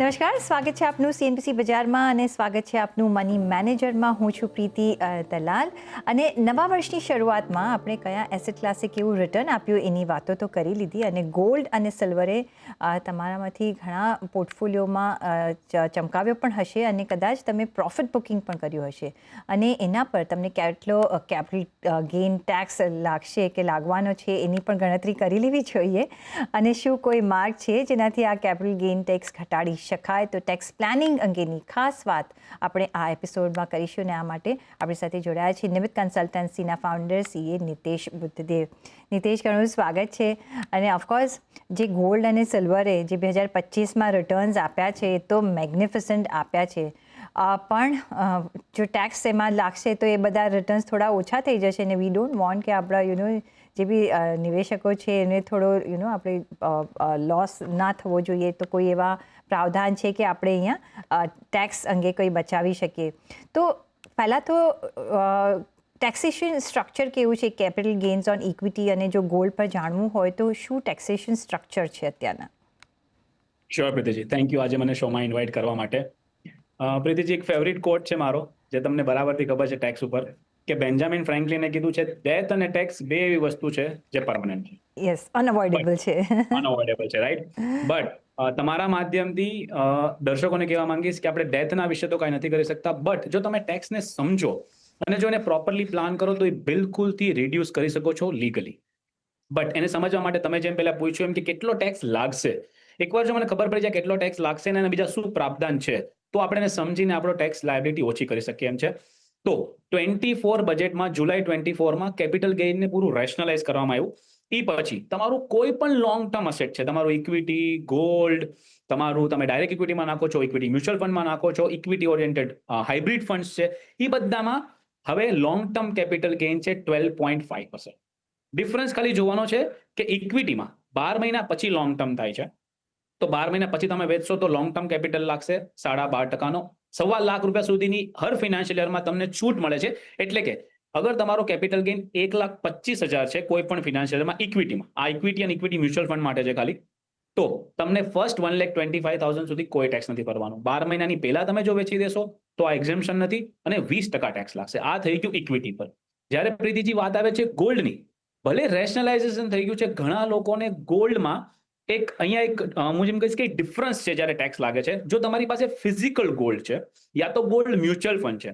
નમસ્કાર, સ્વાગત છે આપનું સીએનબીસી બજારમાં અને સ્વાગત છે આપનું મની મેનેજરમાં. હું છું પ્રીતિ દલાલ અને નવા વર્ષની શરૂઆતમાં આપણે કયા એસેટ ક્લાસે કેવું રિટર્ન આપ્યું એની વાતો તો કરી લીધી અને ગોલ્ડ અને સિલ્વરે તમારામાંથી ઘણા પોર્ટફોલિયોમાં ચમકાવ્યો પણ હશે અને કદાચ તમે પ્રોફિટ બુકિંગ પણ કર્યું હશે અને એના પર તમને કેટલો કેપિટલ ગેઇન ટેક્સ લાગશે કે લાગવાનો છે એની પણ ગણતરી કરી લેવી જોઈએ. અને શું કોઈ માર્ગ છે જેનાથી આ કેપિટલ ગેઇન ટેક્સ ઘટાડી શકાય? તો ટેક્સ પ્લાનિંગ અંગેની ખાસ વાત આપણે આ એપિસોડમાં કરીશું અને આ માટે આપણી સાથે જોડાયા છે નિમિત્ત કન્સલ્ટન્સીના ફાઉન્ડર સીએ નિતેશ બુદ્ધદેવ. નિતેશ, ઘણું સ્વાગત છે. અને ઓફકોર્સ જે ગોલ્ડ અને સિલ્વરે જે 2025માં રિટર્ન્સ આપ્યા છે એ તો મેગ્નિફિસન્ટ આપ્યા છે, પણ જો ટેક્સ એમાં લાગશે તો એ બધા રિટર્ન્સ થોડા ઓછા થઈ જશે અને વી ડોન્ટ વોન્ટ કે આપણા જે બી નિવેશકો છે એને થોડો આપણે લોસ ના થવો જોઈએ. તો કોઈ એવા પ્રાવધાન છે કે આપણે અહીંયા ટેક્સ અંગે કોઈ બચાવી શકીએ? તો પહેલાં તો ટેક્સેશન સ્ટ્રક્ચર કેવું છે કેપિટલ ગેઇન્સ ઓન ઇક્વિટી, અને જો ગોલ્ડ પર જાણવું હોય તો શું ટેક્સેશન સ્ટ્રક્ચર છે અત્યારના? શ્યોર પ્રીતિજી, થેન્ક યુ આજે મને શોમાં ઇન્વાઇટ કરવા માટે. પ્રીતિજી, એક ફેવરિટ કોટ છે મારો જે તમને બરાબરથી ખબર છે ટેક્સ ઉપર, કે બેન્જામિન ફ્રેન્કલિને કીધું છે, ડેથ અને ટેક્સ બે એવી વસ્તુ છે જે પરમનન્ટ છે. યસ, અનઅવોઇડેબલ છે. અનઅવોઇડેબલ છે, રાઈટ? બટ તમારા માધ્યમથી દર્શકોને કહેવા માંગીશ કે આપણે ડેથના વિશે તો કાંઈ નથી કરી શકતા, બટ જો તમે ટેક્સને સમજો અને જો એને પ્રોપરલી પ્લાન કરો તો એ બિલકુલથી રિડ્યુસ કરી શકો છો લીગલી. બટ એને સમજવા માટે તમે જેમ પહેલા પૂછ્યું એમ કે કેટલો ટેક્સ લાગશે, એકવાર જો મને ખબર પડી જાય કેટલો ટેક્સ લાગશે અને બીજા શું પ્રાવધાન છે, તો આપણે એને સમજીને આપણો ટેક્સ લાયબિલિટી ઓછી કરી શકીએ એમ છે. તો 24 બજેટમાં જુલાઈ 24માં કેપિટલ ગેઇનને પૂરું રેશનલાઇઝ કરવામાં આવ્યું. એ પછી તમારું કોઈ પણ લોંગ ટર્મ અસેટ છે, તમારું ઇક્વિટી, ગોલ્ડ, તમારું તમે ડાયરેક્ટ ઇક્વિટીમાં નાખો છો, ઇક્વિટી મ્યુચ્યુઅલ ફંડમાં નાખો છો, ઇક્વિટી ઓરિએન્ટેડ હાઇબ્રિડ ફંડ્સ છે, એ બધામાં હવે લોંગ ટર્મ કેપિટલ ગેઇન છે 12.5%. ડિફરન્સ ખાલી જોવાનો છે કે ઇક્વિટીમાં 12 મહિના પછી લોંગ ટર્મ થાય છે, તો 12 મહિના પછી તમે વેચશો તો લોંગ ટર્મ કેપિટલ લાગશે 12.5%. ₹1.25 લાખ સુધીની હર ફિનાન્શિયલ યરમાં તમને છૂટ મળે છે. એટલે કે અગર તમારો કેપિટલ ગેઇન 1,25,000 છે કોઈ પણ ફિનાન્શિયલ યરમાં ઇક્વિટીમાં, આ ઇક્વિટી અને ઇક્વિટી મ્યુચ્યુઅલ ફંડ માટે છે ખાલી, તો તમને ફર્સ્ટ 1,25,000 સુધી કોઈ ટેક્સ નથી ભરવાનો. 12 મહિનાની પહેલા તમે જો વેચી દેશો તો આ એક્ઝેમ્પશન નથી અને 20% ટેક્સ લાગશે. આ થઈ ગયું ઇક્વિટી પર. જ્યારે પ્રીતિજી વાત આવે છે ગોલ્ડની, ભલે રેશનલાઇઝેશન થઈ ગયું છે, ઘણા લોકોને ગોલ્ડમાં અહીંયા એક હું જેમ કહીશ કે ડિફરન્સ છે જ્યારે ટેક્સ લાગે છે. જો તમારી પાસે ફિઝિકલ ગોલ્ડ છે યા તો ગોલ્ડ મ્યુચ્યુઅલ ફંડ છે,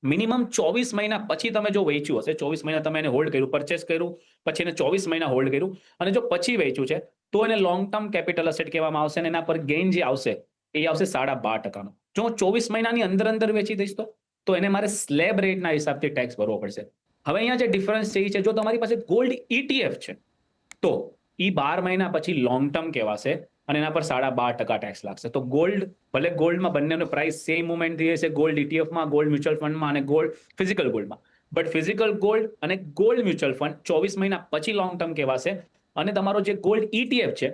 મિનિમમ 24 મહિના પછી તમે જો વેચ્યું હશે, 24 મહિના તમે એને હોલ્ડ કર્યું, પરચેસ કર્યું, પછી એને 24 મહિના હોલ્ડ કર્યું અને જો પછી વેચ્યું છે તો એને લોંગ ટર્મ કેપિટલ અસેટ કહેવામાં આવશે અને એના પર ગેઇન જે આવશે એ આવશે 12.5%. જો હું 24 મહિનાની અંદર વેચી દઈશ તો એને મારે સ્લેબ રેટના હિસાબથી ટેક્સ ભરવો પડશે. હવે અહીંયા જે ડિફરન્સ છે એ છે, જો તમારી પાસે ગોલ્ડ ETF છે તો એ 12 મહિના પછી લોંગ ટર્મ કહેવાશે અને એના પર 12.5% ટેક્સ લાગશે. તો ગોલ્ડ, ભલે ગોલ્ડમાં બંનેનો પ્રાઇસ સેમ મુવમેન્ટ થઈ છે, ગોલ્ડ ETFમાં, ગોલ્ડ મ્યુચ્યુઅલ ફંડમાં અને ગોલ્ડ ફિઝિકલ ગોલ્ડમાં, બટ ફિઝિકલ ગોલ્ડ અને ગોલ્ડ મ્યુચ્યુઅલ ફંડ 24 મહિના પછી લોંગ ટર્મ કહેવાશે અને તમારો જે ગોલ્ડ ETF છે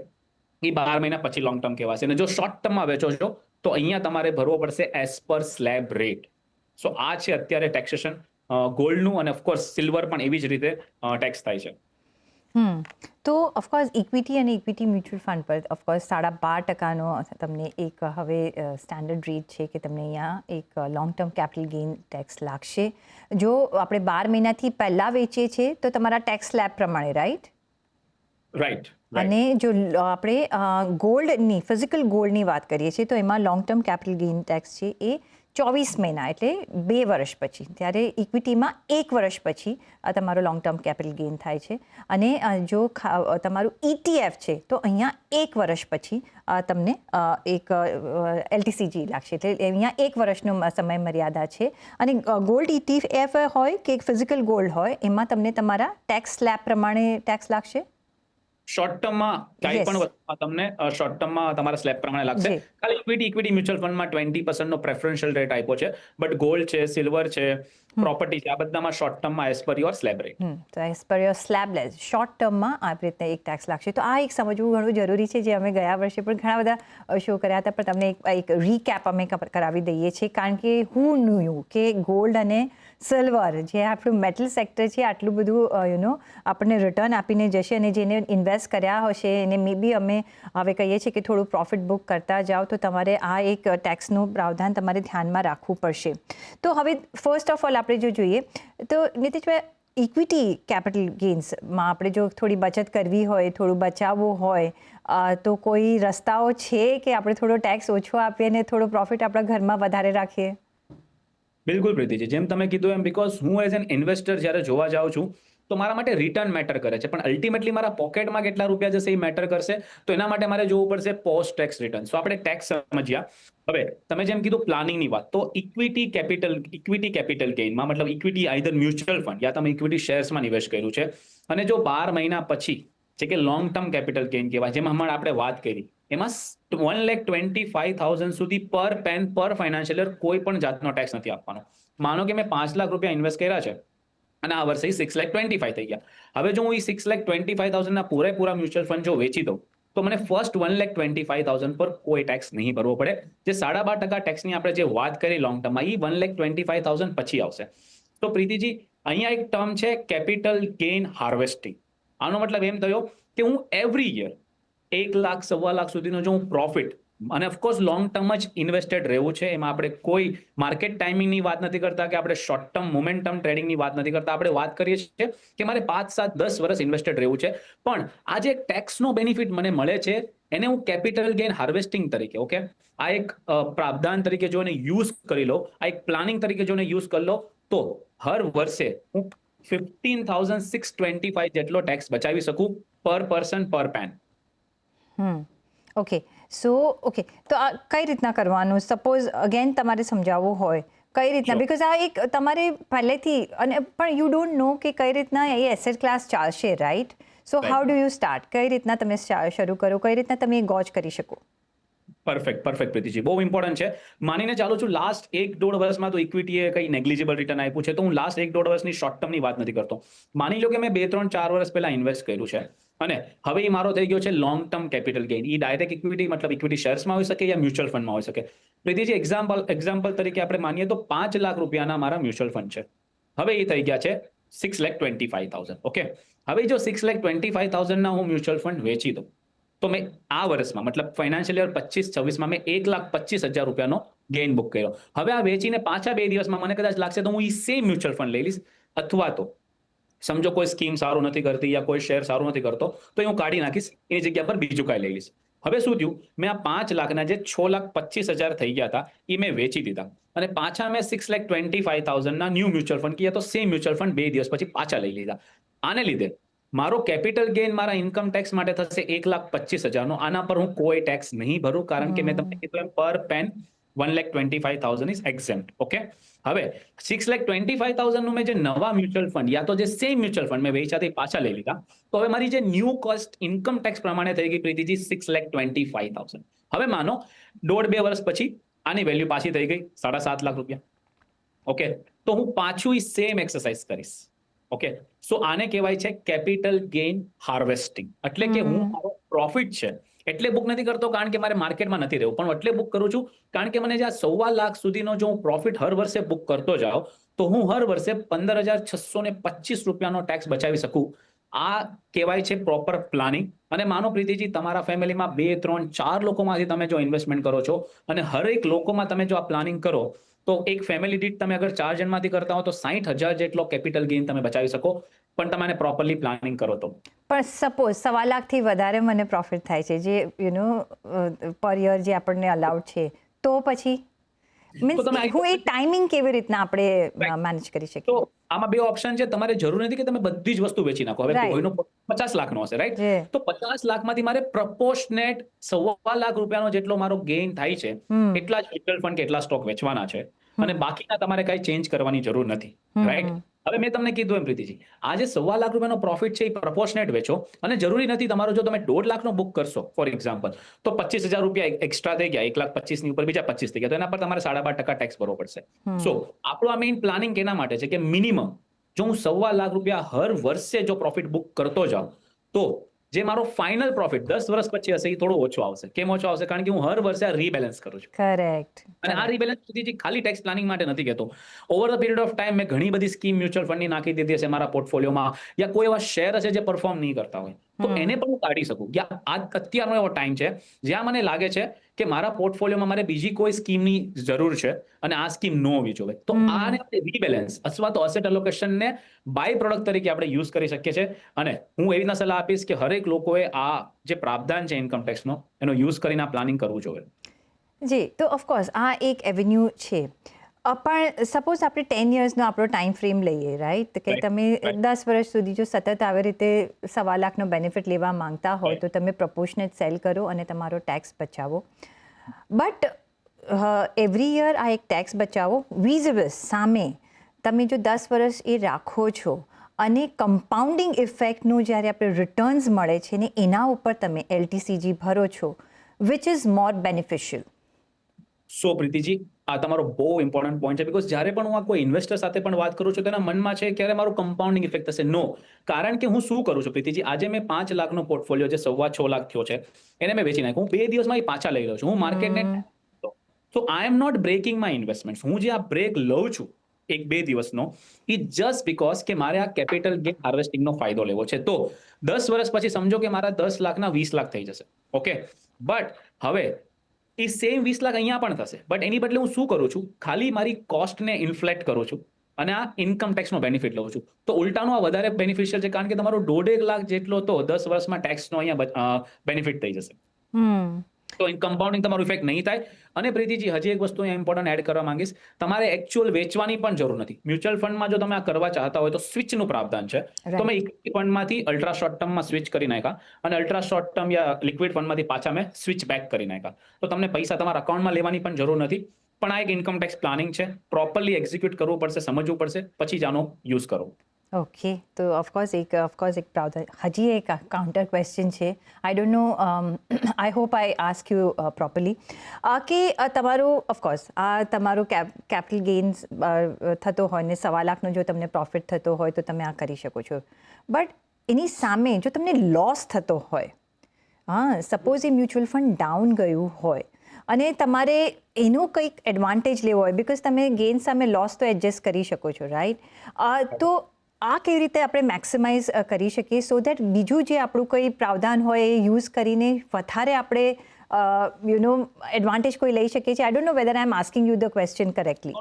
એ 12 મહિના પછી લોંગ ટર્મ કહેવાશે. અને જો શોર્ટ ટર્મમાં વેચો છો તો અહીંયા તમારે ભરવો પડશે એઝ પર સ્લેબ રેટ. સો આ છે અત્યારે ટેક્સેશન ગોલ્ડનું, અને ઓફકોર્સ સિલ્વર પણ એવી જ રીતે ટેક્સ થાય છે. તો ઓફકોર્સ ઇક્વિટી અને ઇક્વિટી મ્યુચ્યુઅલ ફંડ પર ઓફકોર્સ 12.5%નો તમને એક હવે સ્ટેન્ડર્ડ રેટ છે કે તમને અહીંયા એક long term capital gain tax લાગશે. જો આપણે 12 મહિનાથી પહેલાં વેચીએ છીએ તો તમારા ટેક્સ સ્લેબ પ્રમાણે, રાઈટ? રાઈટ. અને જો આપણે ગોલ્ડની, ફિઝિકલ ગોલ્ડની વાત કરીએ છીએ તો એમાં long term capital gain tax છે એ 24 મહિના એટલે 2 વર્ષ પછી, ત્યારે ઇક્વિટીમાં 1 વર્ષ પછી તમારો લોંગ ટર્મ કેપિટલ ગેઇન થાય છે. અને જો તમારું ETF છે તો અહીંયા 1 વર્ષ પછી તમને એક LTCG લાગશે, એટલે અહીંયા 1 વર્ષનો સમય મર્યાદા છે. અને ગોલ્ડ ETF હોય કે ફિઝિકલ ગોલ્ડ હોય એમાં તમને તમારા ટેક્સ સ્લેબ પ્રમાણે ટેક્સ લાગશે. શોર્ટ ટર્મમાં કાંઈ પણ વસ્તુમાં તમને શોર્ટ ટર્મમાં તમારા સ્લેબ પ્રમાણે લાગશે. ખાલી ઇક્વિટી મ્યુચ્યુઅલ ફંડમાં 20% નો પ્રેફરન્શિયલ રેટ આપ્યો છે, બટ ગોલ્ડ છે, સિલ્વર છે, પ્રોપર્ટી છે, આ બધામાં શોર્ટ ટર્મમાં as per your slab rate. તો એઝ પર યોર સ્લેબલેસ શોર્ટ ટર્મમાં આવી રીતે એક ટેક્સ લાગશે. તો આ એક સમજવું ઘણું જરૂરી છે, જે અમે ગયા વર્ષે પણ ઘણા બધા શો કર્યા હતા, પણ તમને એક રીકેપ અમે કરાવી દઈએ છીએ, કારણ કે હું ન્યુ કે ગોલ્ડ અને સિલ્વર જે આપણું મેટલ સેક્ટર છે આટલું બધું આપણને રિટર્ન આપીને જશે, અને જેને ઇન્વેસ્ટ કર્યા હશે એને મે બી અમે હવે કહીએ છીએ કે થોડું પ્રોફિટ બુક કરતા જાઓ, તો તમારે આ એક ટેક્સનું પ્રાવધાન તમારે ધ્યાનમાં રાખવું પડશે. તો હવે ફર્સ્ટ ઓફ ઓલ આપણે જો જોઈએ તો નીતિશભાઈ, ઇક્વિટી કેપિટલ ગેઇન્સમાં આપણે જો થોડી બચત કરવી હોય, થોડું બચાવવું હોય, તો કોઈ રસ્તાઓ છે કે આપણે થોડો ટેક્સ ઓછો આપીએ અને થોડો પ્રોફિટ આપણા ઘરમાં વધારે રાખીએ? બિલકુલ પ્રીતિજી, જેમ તમે કીધું એમ, બીકોઝ હું એઝ એન ઇન્વેસ્ટર જ્યારે જોવા જાઉં છું તો મારા માટે રિટર્ન મેટર કરે છે, પણ અલ્ટિમેટલી મારા પોકેટમાં કેટલા રૂપિયા જશે એ મેટર કરશે. તો એના માટે મારે જોવું પડશે પોસ્ટ ટેક્સ રિટર્ન. સો આપણે ટેક્સ સમજ્યા. હવે તમે જેમ કીધું પ્લાનિંગની વાત, તો ઇક્વિટી કેપિટલ ગેઇનમાં મતલબ ઇક્વિટી આઈધર મ્યુચ્યુઅલ ફંડ યા તમે ઇક્વિટી શેર્સમાં નિવેશ કર્યું છે, અને જો 12 મહિના પછી જે કે લોંગ ટર્મ કેપિટલ ગેઇન કહેવાય, જેમાં હમણાં આપણે વાત કરી, એમાં 1,25,000 સુધી પર પેન પર ફાઇનાન્શિયલ યર કોઈ પણ જાતનો ટેક્સ નથી આપવાનો. માનો કે મેં 5 લાખ રૂપિયા ઇન્વેસ્ટ કર્યા છે અને આ વર્ષે 6,25,000 થઈ ગયા. હવે જો હું એ 6,25,000 ના પૂરેપૂરા મ્યુચ્યુઅલ ફંડ જો વેચી દઉં તો મને ફર્સ્ટ 1,25,000 પર કોઈ ટેક્સ નહીં ભરવો પડે. જે 12.5% ટેક્સની આપણે જે વાત કરી લોંગ ટર્મમાં, એ 1,25,000 પછી આવશે. તો પ્રીતિજી, અહીંયા એક ટર્મ છે કેપિટલ ગેઇન હાર્વેસ્ટિંગ. આનો મતલબ એમ થયો કે હું એવરી યર 1 લાખ, 1.25 લાખ સુધીનો જો હું પ્રોફિટ, અને ઓફકોર્સ લોંગ ટર્મ જ ઇન્વેસ્ટેડ રહેવું છે, એમાં આપણે કોઈ માર્કેટ ટાઈમિંગની વાત નથી કરતા કે આપણે શોર્ટ ટર્મ મોમેન્ટમ ટ્રેડિંગની વાત નથી કરતા. આપણે વાત કરીએ છીએ કે મારે 5, 7, 10 વર્ષ ઇન્વેસ્ટેડ રહેવું છે, પણ આ જે ટેક્સનો બેનિફિટ મને મળે છે એને હું કેપિટલ ગેઇન હાર્વેસ્ટિંગ તરીકે, ઓકે, આ એક પ્રાવધાન તરીકે જો એને યુઝ કરી લો, આ એક પ્લાનિંગ તરીકે જો એને યુઝ કરી લો, તો હર વર્ષે હું 15,625 જેટલો ટેક્સ બચાવી શકું પર પર્સન પર પેન. ઓકે, તો આ કઈ રીતના કરવાનું? સપોઝ અગેન તમારે સમજાવવું હોય કઈ રીતના, બીકોઝ આ એક તમારે પહેલેથી, અને પણ યુ ડોન્ટ નો કે કઈ રીતના એ એસેટ ક્લાસ ચાલશે, right? So how do you start? કઈ રીતના તમે શરૂ કરો, કઈ રીતના તમે ગોચ કરી શકો? પરફેક્ટ પ્રીતિજી, બહુ ઇમ્પોર્ટન્ટ છે. માનીને ચાલુ છું લાસ્ટ 1-1.5 વર્ષમાં તો ઇક્વિટીએ કંઈ નેગ્લિજિબલ રિટર્ન આપ્યું છે, તો હું લાસ્ટ 1-1.5 વર્ષની શોર્ટ ટર્મની વાત નથી કરતો. માની લો કે મેં 2-3-4 વર્ષ પહેલા ઇન્વેસ્ટ કર્યું છે અને હવે એ મારો થઈ ગયો છે લોંગ ટર્મ કેપિટલ ગેઇન. એ ડાયરેક્ટ ઇક્વિટી મતલબ ઇક્વિટી શેર્સમાં હોઈ શકે યા મ્યુચ્યુઅલ ફંડમાં હોઈ શકે. પ્રીતિજી, એક્ઝામ્પલ તરીકે આપણે માનીએ તો 5 લાખ રૂપિયાના મારા મ્યુચ્યુઅલ ફંડ છે. હવે એ થઈ ગયા છે 6,25,000. ઓકે, હવે જો 6,25,000 ના હું મ્યુચ્યુઅલ ફંડ વેચી દઉં તો મેં આ વર્ષમાં મતલબ ફાઇનાન્શિયલ યર 25-26માં મેં 1,25,000 રૂપિયાનો ગેઇન બુક કર્યો. હવે આ વેચીને પાછા 2 દિવસમાં મને કદાચ લાગશે તો હું એ સેમ મ્યુચ્યુઅલ ફંડ લઈ લઈશ, અથવા તો સમજો કોઈ સ્કીમ સારું નથી કરતી યા કોઈ શેર સારું નથી કરતો તો હું કાઢી નાખીશ, એની જગ્યા પર બીજું કાંઈ લઈ લઈશ. હવે શું થયું, મેં આ 5 લાખના જે 6,25,000 થઈ ગયા હતા એ મેં વેચી દીધા, અને પાછા મેં 6,25,000 ના ન્યૂ મ્યુચ્યુઅલ ફંડ કીયા તો સેમ મ્યુચ્યુઅલ ફંડ 2 દિવસ પછી પાછા લઈ લીધા. આને લીધે મારો કેપિટલ ગેઇન મારા ઇન્કમ ટેક્સ માટે થશે 1,25,000 નો. આના પર હું કોઈ ટેક્સ નહીં ભરું, કારણ કે મેં તમને કીધું એમ પર પેન 1,25,000 ઇઝ એક્ઝેમ્પ્ટ. ઓકે, હવે 6,25,000 નું મેં જે નવા મ્યુચ્યુઅલ ફંડ યા તો જે સેમ મ્યુચ્યુઅલ ફંડ મેં વેચાથી પાછા લઈ લીધા, તો હવે મારી જે ન્યૂ કોસ્ટ ઇન્કમ ટેક્સ પ્રમાણે થઈ ગઈ પ્રીતિજી 6,25,000. હવે માનો 1.5-2 વર્ષ પછી આની વેલ્યુ પાછી થઈ ગઈ 7.5 લાખ રૂપિયા. ઓકે, તો હું પાછું સેમ એક્સરસાઇઝ કરીશ. ઓકે, સો આને કહેવાય છે કેપિટલ ગેઇન હાર્વેસ્ટિંગ. એટલે કે હું મારો પ્રોફિટ છે એટલે બુક નથી કરતો કારણ કે મારે માર્કેટમાં નથી રહેવું, પણ એટલે બુક કરું છું કારણ કે મને જે 1.25 લાખ સુધીનો જો હું પ્રોફિટ હર વર્ષે બુક કરતો જાઉં તો હું હર વર્ષે 15,625 રૂપિયાનો ટેક્સ બચાવી શકું. આ કહેવાય છે પ્રોપર પ્લાનિંગ. અને માનો પ્રીતિજી, તમારા ફેમિલીમાં 2, 3, 4 લોકોમાંથી તમે જો ઇન્વેસ્ટમેન્ટ કરો છો અને હરેક લોકોમાં તમે જો આ પ્લાનિંગ કરો તો એક ફેમિલી દીઠ તમે અગર 4 જણમાંથી કરતા હો તો 60,000 જેટલો કેપિટલ ગેઇન તમે બચાવી શકો, પણ તમે પ્રોપરલી પ્લાનિંગ કરો તો. પણ સપોઝ 1.25 લાખથી વધારે મને પ્રોફિટ થાય છે, જે પર યર જે આપણને અલાઉડ છે, તો પછી મીન્સ હું એ ટાઈમિંગ કેવી રીતના આપણે મેનેજ કરી શકીએ? તો આમાં 2 ઓપ્શન છે. તમારે જરૂર નથી કે તમે બધી જ વસ્તુ વેચી નાખો. હવે કોઈનો 50 લાખનો હશે, રાઈટ? તો 50 લાખમાંથી મારે પ્રપોર્શનેટ 1.25 લાખ રૂપિયાનો જેટલો મારો ગેઇન થાય છે એટલા જ મ્યુચ્યુઅલ ફંડ કે એટલા સ્ટોક વેચવાના છે, અને બાકીના તમારે કઈ ચેન્જ કરવાની જરૂર નથી, રાઈટ? હવે મેં તમને કીધું એમ પ્રીતિજી, આ જે 1.25 લાખ રૂપિયાનો પ્રોફિટ છે એ પ્રપોર્શનેટ વેચો, અને જરૂરી નથી તમારો જો તમે 1.5 લાખનો બુક કરશો ફોર એક્ઝામ્પલ, તો 25,000 રૂપિયા એક્સ્ટ્રા થઈ ગયા, 1,25,000 ની ઉપર બીજા 25 થઈ ગયા, તો એના પર તમારે 12.5% ટેક્સ ભરવો પડશે. સો આપણું આ મેઇન પ્લાનિંગ કેના માટે છે કે મિનિમમ જો હું 1.25 લાખ રૂપિયા હર વર્ષે જો પ્રોફિટ બુક કરતો જાઉં, તો જે મારો ફાઇનલ પ્રોફિટ 10 વર્ષ પછી હશે એ થોડો ઓછો આવશે. કેમ ઓછો આવશે? કારણ કે હું હર વર્ષે આ રીબેલેન્સ કરું છું. કરેક્ટ. અને આ રીબેલેન્સ સુધી ખાલી ટેક્સ પ્લાનિંગ માટે નથી કહેતો. Over the period of time મેં ઘણી બધી સ્કીમ મ્યુચ્યુઅલ ફંડની નાખી દીધી હશે મારા પોર્ટફોલિયોમાં, યા કોઈ એવા શેર હશે જે પરફોર્મ નહીં કરતા હોય, તો એને પણ હું કાઢી શકું. અત્યારનો એવો ટાઈમ છે જ્યાં મને લાગે છે કે મારા પોર્ટફોલિયોમાં મારે બીજી કોઈ સ્કીમની જરૂર છે અને આ સ્કીમ ન હોવી જોઈએ. તો આને આપણે રીબેલેન્સ અથવા તો અસેટ એલોકેશનને બાય પ્રોડક્ટ તરીકે આપણે યુઝ કરી શકીએ છીએ. અને હું એવી રીતના સલાહ આપીશ કે હરેક લોકોએ આ જે પ્રાવધાન છે ઇન્કમ ટેક્સનો, એનો યુઝ કરીને આ પ્લાનિંગ કરવું જોઈએ. જી, તો ઓફકોર્સ આ એક એવન્યુ છે. પણ સપોઝ આપણે 10 યર્સનો આપણો ટાઈમ ફ્રેમ લઈએ, રાઈટ, કે તમે 10 વર્ષ સુધી જો સતત આવી રીતે 1.25 લાખનો બેનિફિટ લેવા માંગતા હોય તો તમે પ્રપોર્શનેટ સેલ કરો અને તમારો ટેક્સ બચાવો. બટ એવરી યર આ એક ટેક્સ બચાવો વીઝિબસ સામે તમે જો 10 વર્ષ એ રાખો છો અને કમ્પાઉન્ડિંગ ઇફેક્ટનું જ્યારે આપણે રિટર્ન્સ મળે છે ને એના ઉપર તમે LTCG ભરો છો, વિચ ઇઝ મોર બેનિફિશિયલ. સો પ્રીતિજી, આ તમારો બહુ ઇમ્પોર્ટન્ટ પોઈન્ટ છે, બીકોઝ જ્યારે પણ હું આ કોઈ ઇન્વેસ્ટર સાથે પણ વાત કરું છું, તેના મનમાં છે ક્યારે મારું કમ્પાઉન્ડિંગ ઇફેક્ટ થશે. નો, કારણ કે હું શું કરું છું પ્રીતિજી, આજે મેં 5 લાખનો પોર્ટફોલિયો જે 6.25 લાખ થયો છે એને મેં વેચી નાખ્યું. હું 2 દિવસમાં એ પાછા લઈ લઉં છું. હું માર્કેટને તો I am not breaking my investment. હું જે આ બ્રેક લઉં છું 1-2 દિવસનો, એ જસ્ટ બીકોઝ કે મારે આ કેપિટલ ગેઇન હાર્વેસ્ટિંગનો ફાયદો લેવો છે. તો 10 વર્ષ પછી સમજો કે મારા 10 લાખના 20 લાખ થઈ જશે. ઓકે, બટ હવે એ સેમ 20 લાખ અહીંયા પણ થશે, બટ એની બદલે હું શું કરું છું, ખાલી મારી કોસ્ટને ઇન્ફ્લેક્ટ કરું છું અને આ ઇન્કમ ટેક્સનો બેનિફિટ લઉં છું. તો ઉલટાનું આ વધારે બેનિફિશિયલ છે, કારણ કે તમારો 1.5 લાખ જેટલો તો 10 વર્ષમાં ટેક્સનો અહીંયા બેનિફિટ થઈ જશે. તો કમ્પાઉન્ડિંગ તમારું ઇફેક્ટ નહીં થાય. અને પ્રીતિજી, હજી એક વસ્તુ અહીંયા ઇમ્પોર્ટન્ટ એડ કરવા માંગીશ, તમારે એકચ્યુઅલ વેચવાની પણ જરૂર નથી. મ્યુચ્યુઅલ ફંડમાં જો તમે આ કરવા ચાહતા હોય તો સ્વિચનું પ્રાવધાન છે. તો મેં ઇક્વિટી ફંડમાંથી અલ્ટ્રા શોર્ટ ટર્મમાં સ્વિચ કરી નાખ્યા અને અલ્ટ્રા શોર્ટ ટર્મ યા લિક્વિડ ફંડમાંથી પાછા મેં સ્વિચ બેક કરી નાખ્યા. તો તમને પૈસા તમારા અકાઉન્ટમાં લેવાની પણ જરૂર નથી. પણ આ એક ઇન્કમ ટેક્સ પ્લાનિંગ છે, પ્રોપરલી એક્ઝિક્યુટ કરવું પડશે, સમજવું પડશે, પછી જ આનો યુઝ કરો. ઓકે, તો ઓફકોર્સ એક પ્રાવધાન. હજી એક કાઉન્ટર ક્વેશ્ચન છે. આઈ don't no, I hope I ask you properly, કે તમારું ઓફકોર્સ આ તમારું કેપિટલ ગેઇન્સ થતો હોય ને 1.25 લાખનો જો તમને પ્રોફિટ થતો હોય તો તમે આ કરી શકો છો. બટ એની સામે જો તમને લોસ થતો હોય, સપોઝ એ મ્યુચ્યુઅલ ફંડ ડાઉન ગયું હોય અને તમારે એનો કંઈક એડવાન્ટેજ લેવો હોય, બિકોઝ તમે ગેઇન સામે લોસ તો એડજસ્ટ કરી શકો છો, રાઈટ, તો આ કેવી રીતે આપણે મેક્સિમાઇઝ કરી શકીએ સો દેટ બીજું જે આપણું કોઈ પ્રાવધાન હોય એ યુઝ કરીને વધારે આપણે એડવાન્ટેજ કોઈ લઈ શકીએ છીએ. I don't know whether I am asking you the question correctly.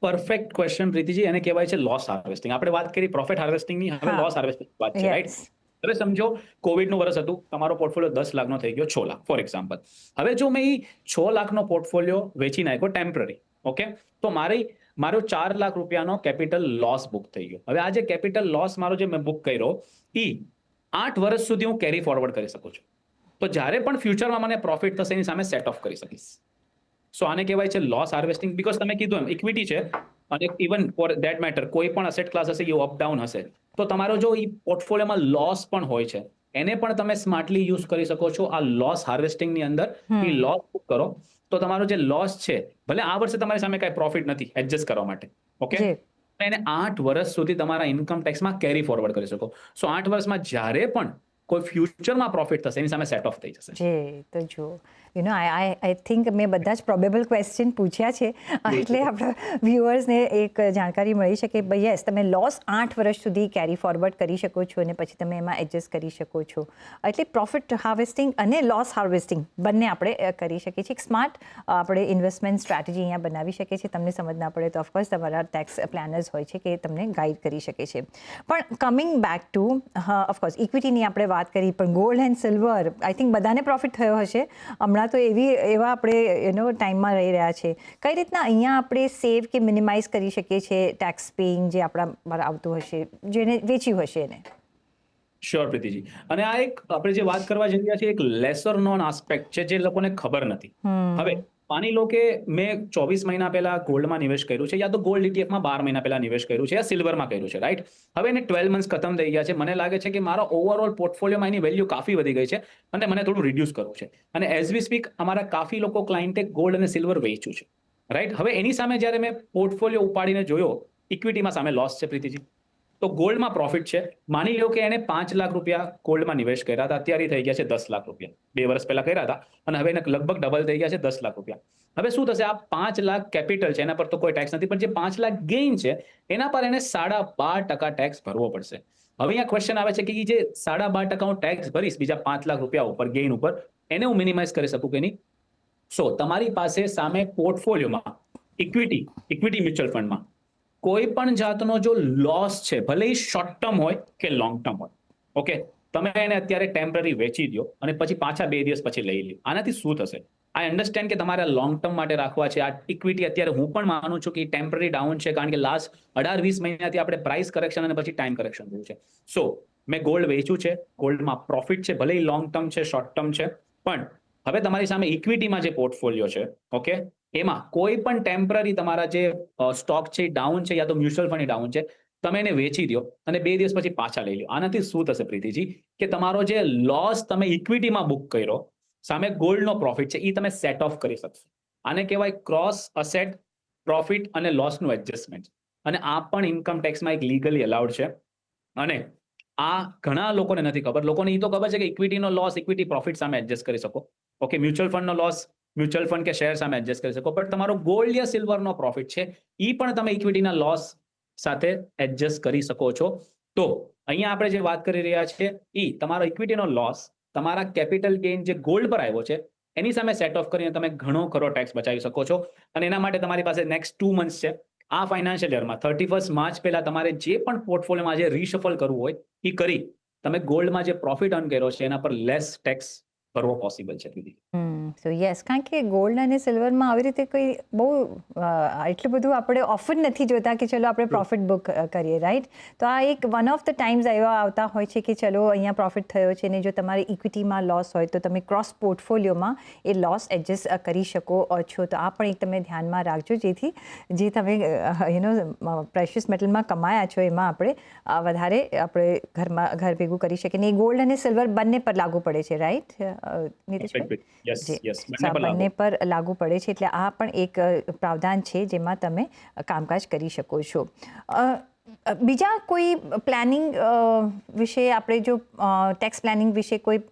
Perfect question પ્રીતિજી, એને કહેવાય છે લોસ હાર્વેસ્ટિંગ. આપણે વાત કરી પ્રોફિટ હાર્વેસ્ટિંગની, હવે લોસ હાર્વેસ્ટિંગ વાત છે, રાઈટ. હવે સમજો કોવિડનું વર્ષ હતું, તમારો પોર્ટફોલિયો 10 લાખનો થઈ ગયો 6 લાખ ફોર એક્ઝામ્પલ. હવે જો મેં 6 લાખનો પોર્ટફોલિયો વેચી નાખ્યો ટેમ્પરરી, ઓકે, તો મારો 4 લાખ રૂપિયાનો કેપિટલ લોસ બુક થઈ ગયો. હવે આ જે કેપિટલ લોસ મારો જે મેં બુક કર્યો, એ 8 વર્ષ સુધી હું કેરી ફોરવર્ડ કરી શકું છું. તો જ્યારે પણ ફ્યુચરમાં મને પ્રોફિટ થશે એની સામે સેટ ઓફ કરી શકીશ. સો આને કહેવાય છે લોસ હાર્વેસ્ટિંગ, બીકોઝ તમે કીધું એમ ઇક્વિટી છે અને ઇવન ફોર ધેટ મેટર કોઈ પણ અસેટ ક્લાસ હશે એ અપ ડાઉન હશે, તો તમારો જો એ પોર્ટફોલિયોમાં લોસ પણ હોય છે એને પણ તમે સ્માર્ટલી યુઝ કરી શકો છો. આ લોસ હાર્વેસ્ટિંગની અંદર એ લોસ બુક કરો તો તમારો જે લોસ છે, ભલે આ વર્ષે તમારી સામે કાંઈ પ્રોફિટ નથી એડજસ્ટ કરવા માટે, ઓકે, એને 8 વર્ષ સુધી તમારા ઇન્કમ ટેક્સમાં કેરી ફોરવર્ડ કરી શકો. સો 8 વર્ષમાં જ્યારે પણ કોઈ ફ્યુચરમાં પ્રોફિટ થશે એની સામે સેટ ઓફ થઈ જશે. જી, તો જો આઈ થિંક મેં બધા જ પ્રોબેબલ ક્વેશ્ચન પૂછ્યા છે, એટલે આપણા વ્યુઅર્સને એક જાણકારી મળી શકે. યસ, તમે લોસ 8 વર્ષ સુધી કેરી ફોરવર્ડ કરી શકો છો અને પછી તમે એમાં એડજસ્ટ કરી શકો છો. એટલે પ્રોફિટ હાર્વેસ્ટિંગ અને લોસ હાર્વેસ્ટિંગ બંને આપણે કરી શકીએ છીએ. એક સ્માર્ટ આપણે ઇન્વેસ્ટમેન્ટ સ્ટ્રેટેજી અહીંયા બનાવી શકીએ છીએ. તમને સમજ ના પડે તો ઓફકોર્સ તમારા ટેક્સ પ્લાનર્સ હોય છે કે તમને ગાઈડ કરી શકે છે. પણ કમિંગ બેક ટુ ઓફકોર્સ ઇક્વિટીની આપણે વાત કરી, પણ gold and silver I think બધાને પ્રોફિટ થયો હશે. હમણાં તો એવા આપણે ટાઈમમાં રહી રહ્યા છે. કઈ રીતના અહીંયા આપણે સેવ કે મિનિમાઇઝ કરી શકીએ છીએ ટેક્સ પેઇંગ જે આપણા આવતું હશે, જેને વેચ્યું હશે એને? શ્યોર પ્રીતિજી, અને આ એક આપણે જે વાત કરવા જઈ રહ્યા છીએ એક લેસર નોન આસ્પેક્ટ છે જે લોકોને ખબર નથી. હવે માની લો કે મેં 24 મહિના પહેલા ગોલ્ડમાં નિવેશ કર્યું છે, યા તો ગોલ્ડ ઇટીએફમાં 12 મહિના પહેલા નિવેશ કર્યું છે, યા સિલ્વરમાં કર્યું છે, રાઈટ? હવે એને 12 મંથ્સ ખતમ થઈ ગયા છે, મને લાગે છે કે મારા ઓવરઓલ પોર્ટફોલિયોમાં એની વેલ્યુ કાફી વધી ગઈ છે અને મને થોડું રિડ્યુસ કરવું છે. અને એઝ વી સ્પીક અમારા કાફી લોકો ક્લાયન્ટે ગોલ્ડ અને સિલ્વર વેચ્યું છે, રાઈટ? હવે એની સામે જ્યારે મેં પોર્ટફોલિયો ઉપાડીને જોયો, ઇક્વિટીમાં સામે લોસ છે પ્રીતિજી. તો ગોલ્ડમાં પ્રોફિટ છે. માની લો કે એને 5 લાખ રૂપિયા ગોલ્ડમાં નિવેશ કર્યા હતા, અત્યારે થઈ ગયા છે 10 લાખ રૂપિયા. 2 વર્ષ પહેલા કર્યા હતા અને હવે એને લગભગ ડબલ થઈ ગયા છે 10 લાખ રૂપિયા. હવે શું થશે? આ 5 લાખ કેપિટલ છે, એના પર તો કોઈ ટેક્સ નથી, પણ જે 5 લાખ ગેઇન છે એના પર એને 12.5% ટેક્સ ભરવો પડશે. હવે અહીંયા ક્વેશ્ચન આવે છે કે જે 12.5% હું ટેક્સ ભરીશ બીજા 5 લાખ રૂપિયા ઉપર ગેઇન ઉપર, એને હું મિનિમાઇઝ કરી શકું કે નહીં? સો તમારી પાસે સામે પોર્ટફોલિયોમાં ઇક્વિટી મ્યુચ્યુઅલ ફંડમાં કોઈ પણ જાતનો જો લોસ છે, ભલે એ શોર્ટ ટર્મ હોય કે લોંગ ટર્મ હોય, ઓકે, તમે એને અત્યારે ટેમ્પરરી વેચી દો અને પછી પાછા 2 દિવસ પછી લઈ લો. આનાથી શું થશે? આઈ અન્ડરસ્ટેન્ડ કે તમારે લોંગ ટર્મ માટે રાખવા છે. આ ઇક્વિટી અત્યારે હું પણ માનું છું કે ટેમ્પરરી ડાઉન છે, કારણ કે લાસ્ટ 18-20 મહિનાથી આપણે પ્રાઇસ કરેક્શન અને પછી ટાઈમ કરેક્શન જોયું છે. સો મેં ગોલ્ડ વેચ્યું છે, ગોલ્ડમાં પ્રોફિટ છે, ભલે એ લોંગ ટર્મ છે, શોર્ટ ટર્મ છે, પણ હવે તમારી સામે ઇક્વિટીમાં જે પોર્ટફોલિયો છે, ઓકે, એમાં કોઈ પણ ટેમ્પરરી તમારા જે સ્ટોક છે ડાઉન છે, યા તો મ્યુચ્યુઅલ ફંડ ડાઉન છે, તમે એને વેચી દો અને 2 દિવસ પછી પાછા લઈ લો. આનાથી શું થશે પ્રીતિજી? કે તમારો જે લોસ તમે ઇક્વિટીમાં બુક કર્યો, સામે ગોલ્ડનો પ્રોફિટ છે, એ તમે સેટ ઓફ કરી શકશો. આને કહેવાય ક્રોસ અસેટ પ્રોફિટ અને લોસનું એડજસ્ટમેન્ટ. અને આ પણ ઇન્કમ ટેક્સમાં એક લીગલી અલાઉડ છે. અને આ ઘણા લોકોને નથી ખબર. લોકોને એ તો ખબર છે કે ઇક્વિટીનો લોસ ઇક્વિટી પ્રોફિટ સામે એડજસ્ટ કરી શકો, ઓકે, મ્યુચ્યુઅલ ફંડનો લોસ મ્યુચ્યુઅલ ફંડ કે શેર સામે એડજસ્ટ કરી શકો, પણ તમારો ગોલ્ડ યા સિલ્વરનો પ્રોફિટ છે એ પણ તમે ઇક્વિટીના લોસ સાથે એડજસ્ટ કરી શકો છો. તો અહીંયા આપણે જે વાત કરી રહ્યા છીએ એ તમારો ઇક્વિટીનો લોસ તમારા કેપિટલ ગેઇન જે ગોલ્ડ પર આવ્યો છે એની સામે સેટ ઓફ કરીને તમે ઘણો ખરો ટેક્સ બચાવી શકો છો. અને એના માટે તમારી પાસે નેક્સ્ટ 2 મંથ્સ છે. આ ફાઇનાન્શિયલ યરમાં 31 માર્ચ પહેલા તમારે જે પણ પોર્ટફોલિયોમાં જે રીશફલ કરવું હોય એ કરી તમે ગોલ્ડમાં જે પ્રોફિટ અર્ન કર્યો છે એના પર લેસ ટેક્સ ભરવો પોસિબલ છે દીદી. સો યસ, કારણ કે ગોલ્ડ અને સિલ્વરમાં આવી રીતે કોઈ બહુ એટલું બધું આપણે ઓફર નથી જોતા કે ચલો આપણે પ્રોફિટ બુક કરીએ, રાઈટ? તો આ એક વન ઓફ ધ ટાઈમ્સ એવા આવતા હોય છે કે ચલો અહીંયા પ્રોફિટ થયો છે ને જો તમારી ઇક્વિટીમાં લોસ હોય તો તમે ક્રોસ પોર્ટફોલિયોમાં એ લોસ એડજસ્ટ કરી શકો છો. તો આ પણ એક તમે ધ્યાનમાં રાખજો, જેથી જે તમે પ્રેશિયસ મેટલમાં કમાયા છો એમાં આપણે વધારે આપણે ઘર ભેગું કરી શકીએ. ને ગોલ્ડ અને સિલ્વર બંને પર લાગુ પડે છે, રાઈટ નીતિશભાઈ? બંને પર લાગુ પડે છે, એટલે આ પણ એક પ્રાવધાન છે જેમાં તમે કામકાજ કરી શકો છો. બીજા કોઈ પ્લાનિંગ વિશે આપણે જો ટેક્સ પ્લાનિંગ વિશે કોઈ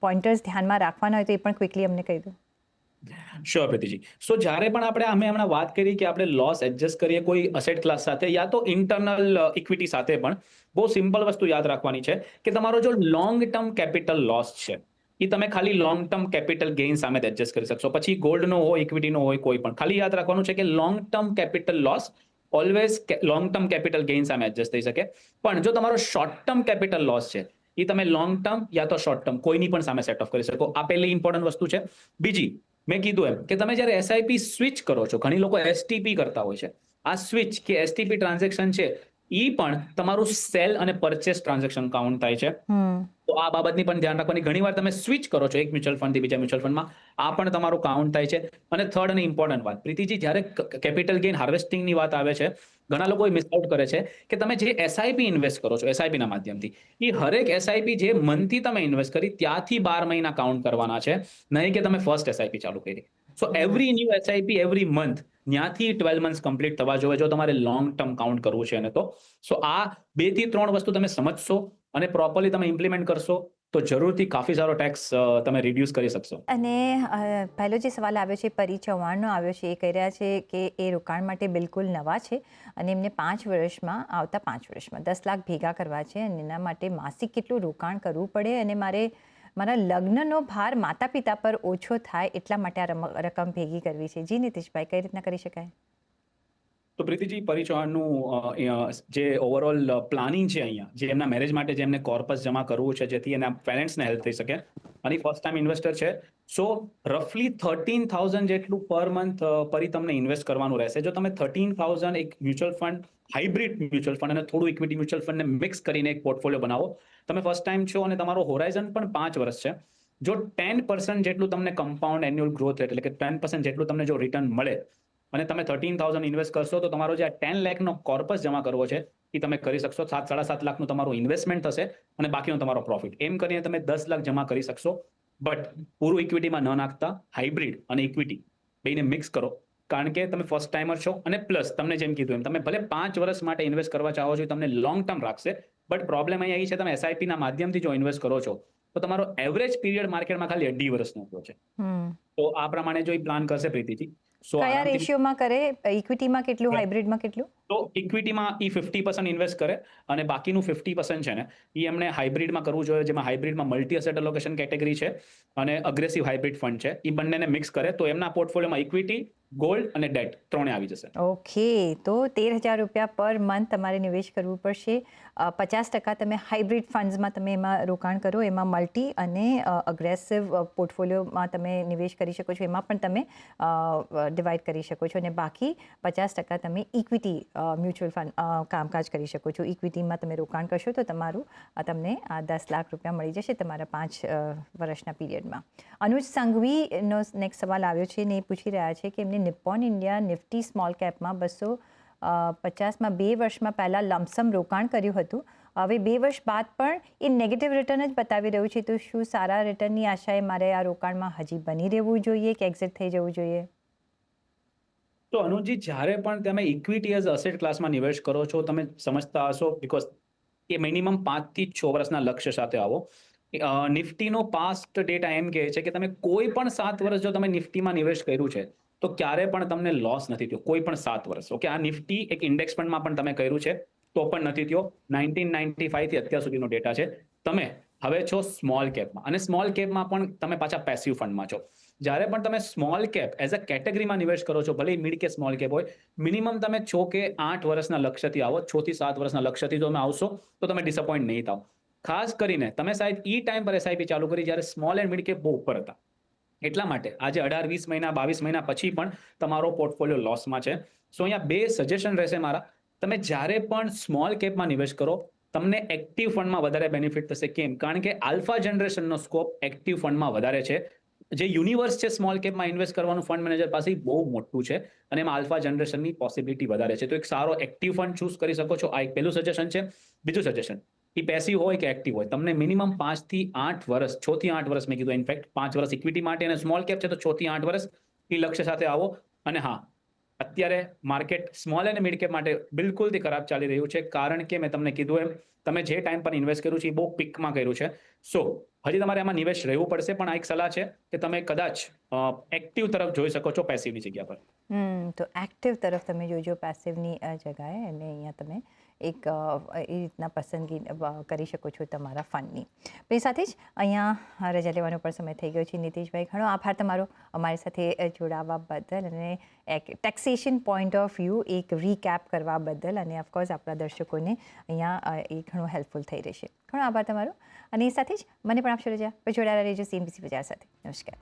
પોઈન્ટર્સ ધ્યાનમાં રાખવાના હોય તો એ પણ ક્વિકલી અમને કહી દો. શ્યોર પ્રીતિજી. સો જ્યારે પણ આપણે હમણાં વાત કરી કે આપણે લોસ એડજસ્ટ કરીએ કોઈ અસેટ ક્લાસ સાથે યા તો ઇન્ટરનલ ઇક્વિટી સાથે, પણ બહુ સિમ્પલ વસ્તુ યાદ રાખવાની છે કે તમારો જો લોંગ ટર્મ કેપિટલ લોસ છે એ તમે ખાલી લોંગ ટર્મ કેપિટલ ગેઇન સામે એડજસ્ટ કરી શકશો. પછી ગોલ્ડનો હોય, ઇક્વિટીનો હોય, કોઈ પણ, ખાલી યાદ રાખવાનું છે કે long term capital loss always long term capital gain સામે એડજસ્ટ થઈ શકે. પણ જો તમારો શોર્ટ ટર્મ કેપિટલ લોસ છે એ તમે લોંગ ટર્મ યા તો શોર્ટ ટર્મ કોઈની પણ સામે સેટ ઓફ કરી શકો. આ પહેલી ઇમ્પોર્ટન્ટ વસ્તુ છે. બીજી, મેં કીધું એમ કે તમે જ્યારે એસઆઈપી સ્વિચ કરો છો, ઘણી લોકો એસટીપી કરતા હોય છે. આ સ્વિચ કે એસટીપી ટ્રાન્ઝેક્શન છે એ પણ તમારું સેલ અને પરચેસ ટ્રાન્ઝેક્શન કાઉન્ટ થાય છે. તો આ બાબતની પણ ધ્યાન રાખવાની. ઘણીવાર તમે સ્વિચ કરો છો એક મ્યુચ્યુઅલ ફંડથી બીજા મ્યુચ્યુઅલ ફંડમાં, આ પણ તમારું કાઉન્ટ થાય છે. અને થર્ડ અને ઇમ્પોર્ટન્ટ વાત પ્રીતિજી, જ્યારે કેપિટલ ગેઇન હાર્વેસ્ટિંગની વાત આવે છે, ઘણા લોકો મિસ આઉટ કરે છે કે તમે જે એસઆઈપી ઇન્વેસ્ટ કરો છો એસઆઈપીના માધ્યમથી, એ હરેક એસઆઈપી જે મંથથી તમે ઇન્વેસ્ટ કરી ત્યાંથી 12 મહિના કાઉન્ટ કરવાના છે, નહીં કે તમે ફર્સ્ટ એસઆઈપી ચાલુ કરી. So every new SIP every month ત્યાંથી 12 મંથ્સ કમ્પ્લીટ થવા જોઈએ જો તમારે લોંગ ટર્મ કાઉન્ટ કરવું છે ને. તો સો આ 2 થી 3 વસ્તુ તમે સમજશો અને પ્રોપરલી તમે ઇમ્પ્લિમેન્ટ કરશો તો જરૂરથી કાફી સારો ટેક્સ તમે રિડ્યુસ કરી શકશો. અને પહેલો જે સવાલ આવ્યો છે પરી ચૌહાણનો આવ્યો છે, એ કહી રહ્યા છે કે એ રોકાણ માટે બિલકુલ નવા છે અને એમને 5 વર્ષમાં આવતા 5 વર્ષમાં 10 લાખ ભેગા કરવા છે અને એના માટે માસિક કેટલું રોકાણ કરવું પડે અને મારા લગ્નનો ભાર માતા પિતા પર ઓછો થાય એટલા માટે આ રકમ ભેગી કરવી છે. જી નીતિશભાઈ, કઈ રીતના કરી શકાય? તો પ્રીતિજી, પરી ચૌહાણનું જે ઓવરઓલ પ્લાનિંગ છે અહીંયા, જે એમના મેરેજ માટે જે એમને કોર્પસ જમા કરવું છે જેથી એના પેરેન્ટ્સને હેલ્પ થઈ શકે અને ફર્સ્ટ ટાઈમ ઇન્વેસ્ટર છે, સો રફલી 13,000 જેટલું પર મંથ પરી તમને ઇન્વેસ્ટ કરવાનું રહેશે. જો તમે 13,000 એક mutual fund, hybrid mutual fund અને થોડું ઇક્વિટી મ્યુચ્યુઅલ ફંડને મિક્સ કરીને એક પોર્ટફોલિયો બનાવો. તમે ફર્સ્ટ ટાઈમ છો અને તમારો હોરાઇઝન પણ 5 વર્ષ છે, જો 10% જેટલું તમને કમ્પાઉન્ડ એન્યુઅલ ગ્રોથ રેટ એટલે કે 10% જેટલું તમને જો રિટર્ન મળે અને તમે 13,000 ઇન્વેસ્ટ કરશો તો તમારો જે આ 10 લાખનો કોર્પસ જમા કરવો છે એ તમે કરી શકશો. 7-7.5 લાખનું તમારું ઇન્વેસ્ટમેન્ટ થશે અને બાકીનો તમારો પ્રોફિટ. એમ કરીને તમે 10 લાખ જમા કરી શકશો. બટ પૂરું ઇક્વિટીમાં ન નાખતા હાઇબ્રિડ અને ઇક્વિટી બેને મિક્સ કરો. કારણ કે તમે ફર્સ્ટ ટાઈમર છો અને પ્લસ તમને જેમ કીધું એમ તમે ભલે 5 વર્ષ માટે ઇન્વેસ્ટ કરવા ચાહો છો, તમને લોંગ ટર્મ રાખશે. બટ પ્રોબ્લેમ અહીંયા એ છે તમે એસઆઈપી ના માધ્યમથી જો ઇન્વેસ્ટ કરો છો તો તમારો એવરેજ પીરિયડ માર્કેટમાં ખાલી 2.5 વર્ષનો થયો છે. તો આ પ્રમાણે જો એ પ્લાન કરશે પ્રીતિજી, સો કયા રેશિયોમાં કરે? ઇક્વિટીમાં કેટલું, હાઇબ્રિડમાં કેટલું? તો ઇક્વિટીમાં એ 50% ઇન્વેસ્ટ કરે અને બાકીનું 50% છે ને એ એમને હાઇબ્રિડમાં કરવું જોઈએ, જેમાં હાઇબ્રિડમાં મલ્ટી એસેટ એલોકેશન કેટેગરી છે અને અગ્રેસિવ હાઇબ્રિડ ફંડ છે. એ બંનેને મિક્સ કરે તો એમના પોર્ટફોલિયોમાં ઇક્વિટી, ગોલ્ડ અને ડેટ ત્રણે આવી જશે. ઓકે, તો 13,000 રૂપિયા પર મંથ તમારે નિવેશ કરવું પડશે. 50% તમે હાઇબ્રિડ ફંડ્સમાં તમે એમાં રોકાણ કરો, એમાં મલ્ટી અને અગ્રેસિવ પોર્ટફોલિયોમાં તમે નિવેશ કરી શકો છો, એમાં પણ તમે ડિવાઈડ કરી શકો છો અને બાકી 50% તમે ઇક્વિટી મ્યુચ્યુઅલ ફંડ કામકાજ કરી શકો છો. ઇક્વિટીમાં તમે રોકાણ કરશો તો તમારું તમને આ 10 લાખ રૂપિયા મળી જશે તમારા 5 વર્ષના પીરિયડમાં. અનુજ સંઘવીનો નેક્સ્ટ સવાલ આવ્યો છે ને એ પૂછી રહ્યા છે કે એમને નિપ્પોન ઇન્ડિયા નિફ્ટી સ્મોલ કેપમાં 250માં 2 વર્ષમાં પહેલાં લમસમ રોકાણ કર્યું હતું. હવે 2 વર્ષ બાદ પણ એ નેગેટિવ રિટર્ન જ બતાવી રહ્યું છે. તો શું સારા રિટર્નની આશાએ મારે આ રોકાણમાં હજી બની રહેવું જોઈએ કે એક્ઝિટ થઈ જવું જોઈએ? તો અનુજી, જ્યારે પણ તમે ઇક્વિટી એઝ અસેટ ક્લાસમાં નિવેશ કરો છો તમે સમજતા હશો, બીકોઝ એ મિનિમમ 5 થી 6 વર્ષના લક્ષ્ય સાથે આવો. નિફ્ટીનો પાસ્ટ ડેટા એમ કહે છે કે તમે કોઈ પણ 7 વર્ષ જો તમે નિફ્ટીમાં નિવેશ કર્યું છે તો ક્યારે પણ તમને લોસ નથી થયો, કોઈ પણ 7 વર્ષ. ઓકે, આ નિફ્ટી એક ઇન્ડેક્સ ફંડમાં પણ તમે કર્યું છે તો પણ નથી થયો. 1995 થી અત્યાર સુધીનો ડેટા છે. તમે હવે છો સ્મોલ કેપમાં અને સ્મોલ કેપમાં પણ તમે પાછા પેસિવ ફંડમાં છો. જ્યારે પણ તમે સ્મોલ કેપ એઝ અ કેટેગરીમાં નિવેશ કરો છો, ભલે મિડ કે સ્મોલ કેપ હોય, મિનિમમ તમે 6 કે 8 વર્ષના લક્ષ્યથી આવો. 6 થી 7 વર્ષના લક્ષ્યથી જો તમે આવશો તો તમે ડિસઅપોઇન્ટ નહીં થાવ. ખાસ કરીને તમે શાયદ ઈ ટાઈમ પર એસઆઈપી ચાલુ કરી જ્યારે સ્મોલ એન્ડ મિડ કેપ બહુ ઉપર હતા. એટલા માટે આજે 18-20 મહિના 22 મહિના પછી પણ તમારો પોર્ટફોલિયો લોસમાં છે. સો અહીંયા 2 સજેશન રહેશે મારા. તમે જ્યારે પણ સ્મોલ કેપમાં નિવેશ કરો તમને એક્ટિવ ફંડમાં વધારે બેનિફિટ થશે. કેમ? કારણ કે આલ્ફા જનરેશનનો સ્કોપ એક્ટિવ ફંડમાં વધારે છે. જે યુનિવર્સ છે સ્મોલ કેપમાં ઇન્વેસ્ટ કરવાનું ફંડ મેનેજર પાસે બહુ મોટું છે અને એમાં આલ્ફા જનરેશનની પોસિબિલિટી વધારે છે. તો એક સારો એક્ટિવ ફંડ ચૂઝ કરી શકો છો. આ એક પહેલું સજેશન છે. બીજું સજેશન, એ પેસિવ હોય કે એક્ટિવ હોય, તમને મિનિમમ 5 થી 8 વર્ષ, 6 થી 8 વર્ષ મેં કીધું, ઇનફેક્ટ 5 વર્ષ ઇક્વિટી માટે અને સ્મોલ કેપ છે તો 6 થી 8 વર્ષ એ લક્ષ્ય સાથે આવો. અને હા, અત્યારે માર્કેટ સ્મોલ અને મિડ કેપ માટે બિલકુલથી ખરાબ ચાલી રહ્યું છે કારણ કે મેં તમને કીધું એમ તમે જે ટાઈમ પર ઇન્વેસ્ટ કર્યું છે એ બહુ પીકમાં કર્યું છે. સો હજી તમારે આમાં નિવેશ રહેવું પડશે. પણ આ એક સલાહ છે કે તમે કદાચ એક્ટિવ તરફ જોઈ શકો છો પેસિવની જગ્યા પર. તો એક્ટિવ તરફ તમે જોજો પેસિવની જગ્યાએ, અને અહીંયા તમે એક એ રીતના પસંદગી કરી શકો છો તમારા ફંડની. પણ સાથે જ અહીંયા રજા લેવાનો પણ સમય થઈ ગયો છે. નીતિશભાઈ, ઘણો આભાર તમારો અમારી સાથે જોડાવા બદલ અને એક ટેક્સેશન પોઈન્ટ ઓફ વ્યૂ એક રીકેપ કરવા બદલ, અને ઓફકોર્સ આપણા દર્શકોને અહીંયા એ ઘણું હેલ્પફુલ થઈ રહેશે. ઘણો આભાર તમારો. અને એ સાથે જ મને પણ આપશો રજા. જોડાયેલા રહેજો CNBC બજાર સાથે. નમસ્કાર.